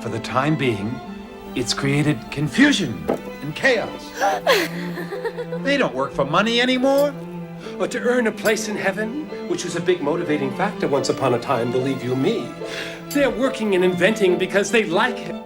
For the time being, it's created confusion and chaos. They don't work for money anymore. But to earn a place in heaven, which was a big motivating factor once upon a time, believe you me, they're working and inventing because they like it.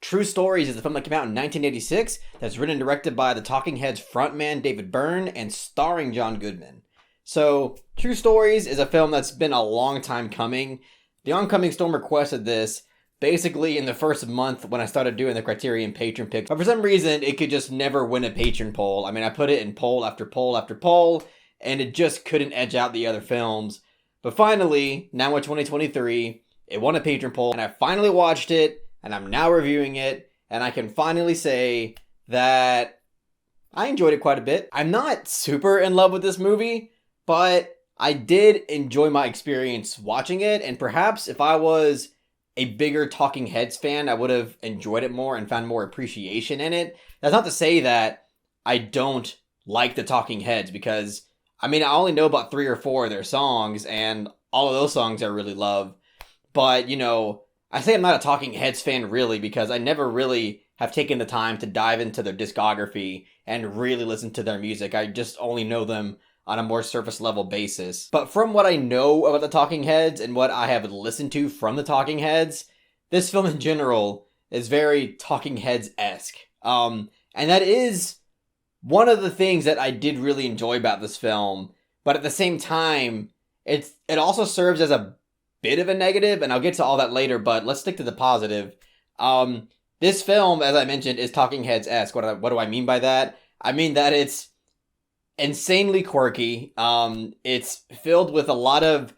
True Stories is a film that came out in 1986 that's written and directed by the Talking Heads frontman David Byrne and starring John Goodman. So, True Stories is a film that's been a long time coming. The Oncoming Storm requested this basically in the first month when I started doing the Criterion patron picks. But for some reason, it could just never win a patron poll. I mean, I put it in poll after poll after poll, and it just couldn't edge out the other films. But finally, now in 2023, it won a patron poll, and I finally watched it, and I'm now reviewing it, and I can finally say that I enjoyed it quite a bit. I'm not super in love with this movie, but I did enjoy my experience watching it, and perhaps if I was a bigger Talking Heads fan, I would have enjoyed it more and found more appreciation in it. That's not to say that I don't like the Talking Heads, because, I mean, I only know about 3 or 4 of their songs, and all of those songs I really love. But, you know, I say I'm not a Talking Heads fan really, because I never really have taken the time to dive into their discography and really listen to their music. I just only know them on a more surface level basis. But from what I know about the Talking Heads and what I have listened to from the Talking Heads, this film in general is very Talking Heads-esque. And that is one of the things that I did really enjoy about this film. But at the same time, it also serves as a bit of a negative, and I'll get to all that later, but let's stick to the positive. This film, as I mentioned, is Talking Heads-esque. What do I mean by that? I mean that it's insanely quirky. It's filled with a lot of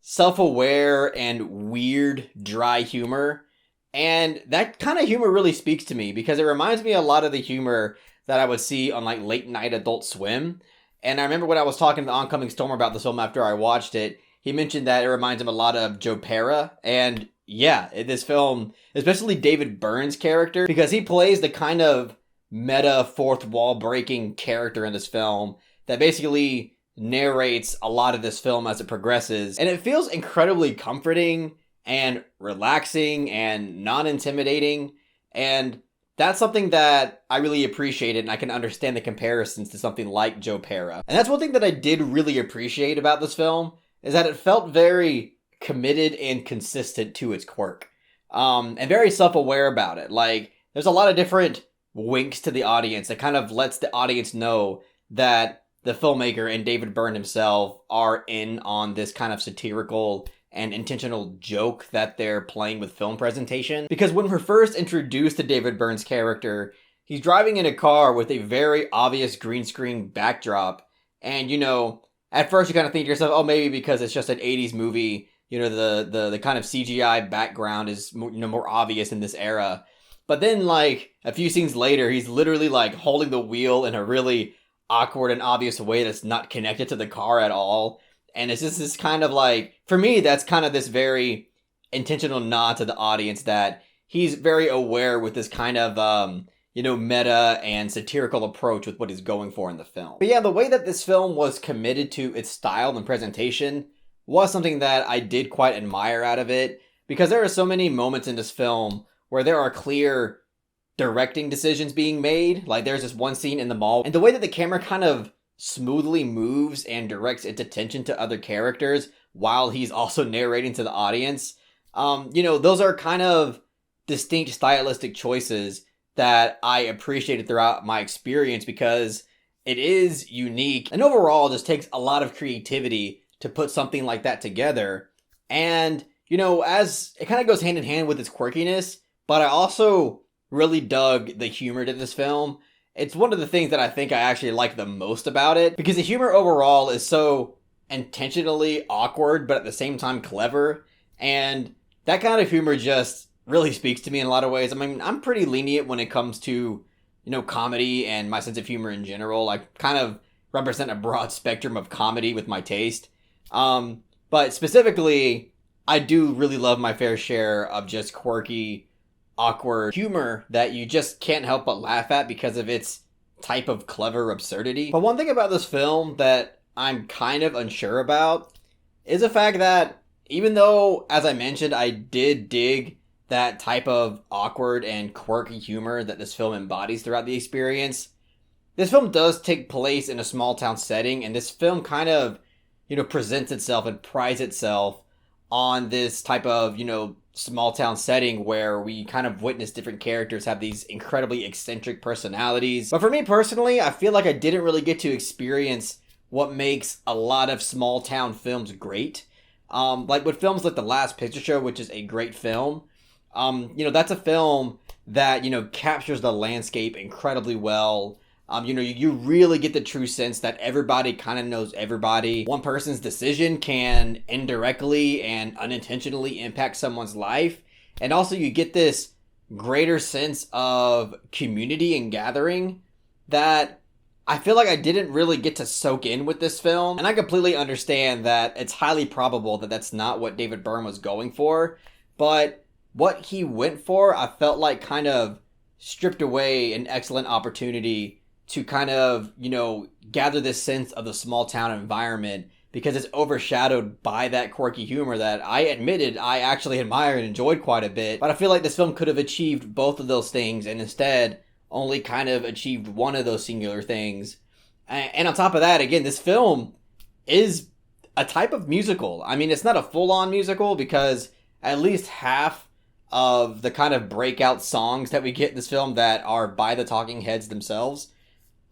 self-aware and weird, dry humor. And that kind of humor really speaks to me, because it reminds me a lot of the humor that I would see on like late night Adult Swim. And I remember when I was talking to the Oncoming Storm about this film after I watched it, he mentioned that it reminds him a lot of Joe Pera. And yeah, this film, especially David Byrne's character, because he plays the kind of meta fourth wall breaking character in this film that basically narrates a lot of this film as it progresses. And it feels incredibly comforting and relaxing and non-intimidating. And that's something that I really appreciated, and I can understand the comparisons to something like Joe Pera. And that's one thing that I did really appreciate about this film, is that it felt very committed and consistent to its quirk. And very self-aware about it. Like, there's a lot of different winks to the audience that kind of lets the audience know that the filmmaker and David Byrne himself are in on this kind of satirical and intentional joke that they're playing with film presentation. Because when we're first introduced to David Byrne's character, he's driving in a car with a very obvious green screen backdrop. And, you know, at first you kind of think to yourself, oh, maybe because it's just an 80s movie, you know, the kind of CGI background is, you know, more obvious in this era. But then, like, a few scenes later, he's literally, like, holding the wheel in a really awkward and obvious way that's not connected to the car at all. And it's just this kind of, like, for me, that's kind of this very intentional nod to the audience that he's very aware with this kind of, you know, meta and satirical approach with what he's going for in the film. But yeah, the way that this film was committed to its style and presentation was something that I did quite admire out of it, because there are so many moments in this film where there are clear directing decisions being made. Like, there's this one scene in the mall, and the way that the camera kind of smoothly moves and directs its attention to other characters while he's also narrating to the audience, you know, those are kind of distinct stylistic choices that I appreciated throughout my experience, because it is unique and overall just takes a lot of creativity to put something like that together. And, you know, as it kind of goes hand in hand with its quirkiness, but I also really dug the humor to this film. It's one of the things that I think I actually like the most about it, because the humor overall is so intentionally awkward, but at the same time clever. And that kind of humor just really speaks to me in a lot of ways. I mean, I'm pretty lenient when it comes to, you know, comedy and my sense of humor in general. I kind of represent a broad spectrum of comedy with my taste. But specifically, I do really love my fair share of just quirky, awkward humor that you just can't help but laugh at because of its type of clever absurdity. But one thing about this film that I'm kind of unsure about is the fact that even though, as I mentioned, I did dig that type of awkward and quirky humor that this film embodies throughout the experience, this film does take place in a small town setting, and this film kind of, presents itself and prides itself on this type of, small town setting where we kind of witness different characters have these incredibly eccentric personalities. But for me personally, I feel like I didn't really get to experience what makes a lot of small town films great. Like with films like The Last Picture Show, which is a great film, that's a film that, captures the landscape incredibly well. You really get the true sense that everybody kind of knows everybody. One person's decision can indirectly and unintentionally impact someone's life. And also you get this greater sense of community and gathering that I feel like I didn't really get to soak in with this film. And I completely understand that it's highly probable that that's not what David Byrne was going for. But what he went for, I felt like kind of stripped away an excellent opportunity to kind of, gather this sense of the small town environment, because it's overshadowed by that quirky humor that I admitted I actually admire and enjoyed quite a bit. But I feel like this film could have achieved both of those things and instead only kind of achieved one of those singular things. And on top of that, again, this film is a type of musical. I mean, it's not a full-on musical because at least half of the kind of breakout songs that we get in this film that are by the talking heads themselves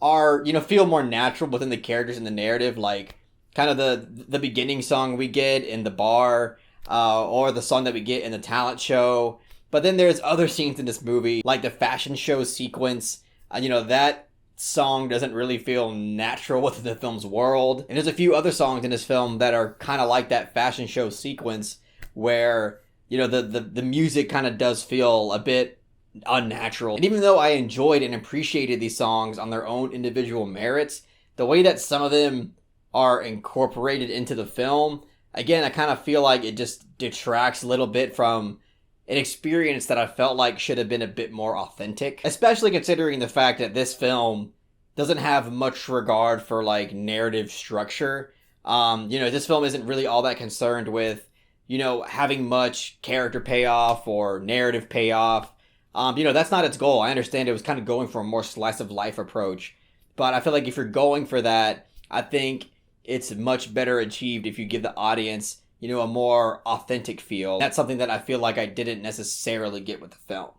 are, feel more natural within the characters and the narrative, like kind of the beginning song we get in the bar, or the song that we get in the talent show. But then there's other scenes in this movie, like the fashion show sequence. That song doesn't really feel natural within the film's world. And there's a few other songs in this film that are kind of like that fashion show sequence where, the music kind of does feel a bit unnatural. And even though I enjoyed and appreciated these songs on their own individual merits, the way that some of them are incorporated into the film, again, I kind of feel like it just detracts a little bit from an experience that I felt like should have been a bit more authentic, especially considering the fact that this film doesn't have much regard for like narrative structure. This film isn't really all that concerned with, having much character payoff or narrative payoff. That's not its goal. I understand it was kind of going for a more slice of life approach, but I feel like if you're going for that, I think it's much better achieved if you give the audience, a more authentic feel. That's something that I feel like I didn't necessarily get with the film.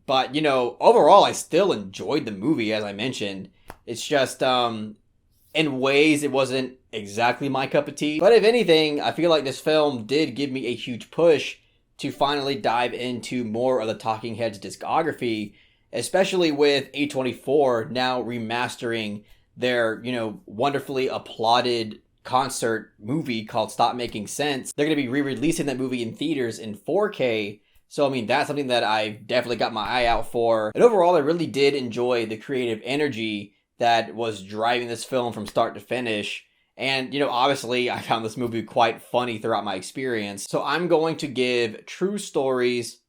But overall, I still enjoyed the movie, as I mentioned. It's just, in ways, it wasn't exactly my cup of tea. But if anything, I feel like this film did give me a huge push to finally dive into more of the Talking Heads discography, especially with A24 now remastering their, wonderfully applauded concert movie called Stop Making Sense. They're going to be re-releasing that movie in theaters in 4K. So, that's something that I've definitely got my eye out for. And overall, I really did enjoy the creative energy that was driving this film from start to finish. And, obviously, I found this movie quite funny throughout my experience. So I'm going to give True Stories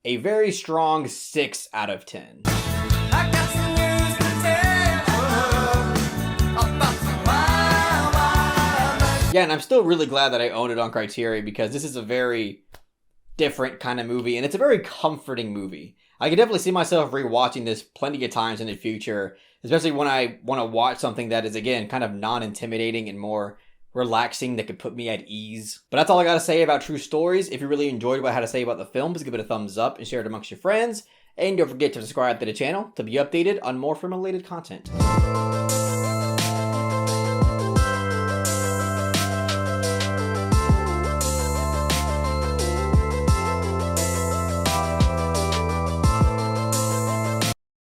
a very strong 6 out of 10. Yeah, and I'm still really glad that I own it on Criterion because this is a very different kind of movie, and it's a very comforting movie. I can definitely see myself rewatching this plenty of times in the future, especially when I want to watch something that is, again, kind of non-intimidating and more relaxing that could put me at ease. But that's all I got to say about True Stories. If you really enjoyed what I had to say about the film, please give it a thumbs up and share it amongst your friends. And don't forget to subscribe to the channel to be updated on more film-related content.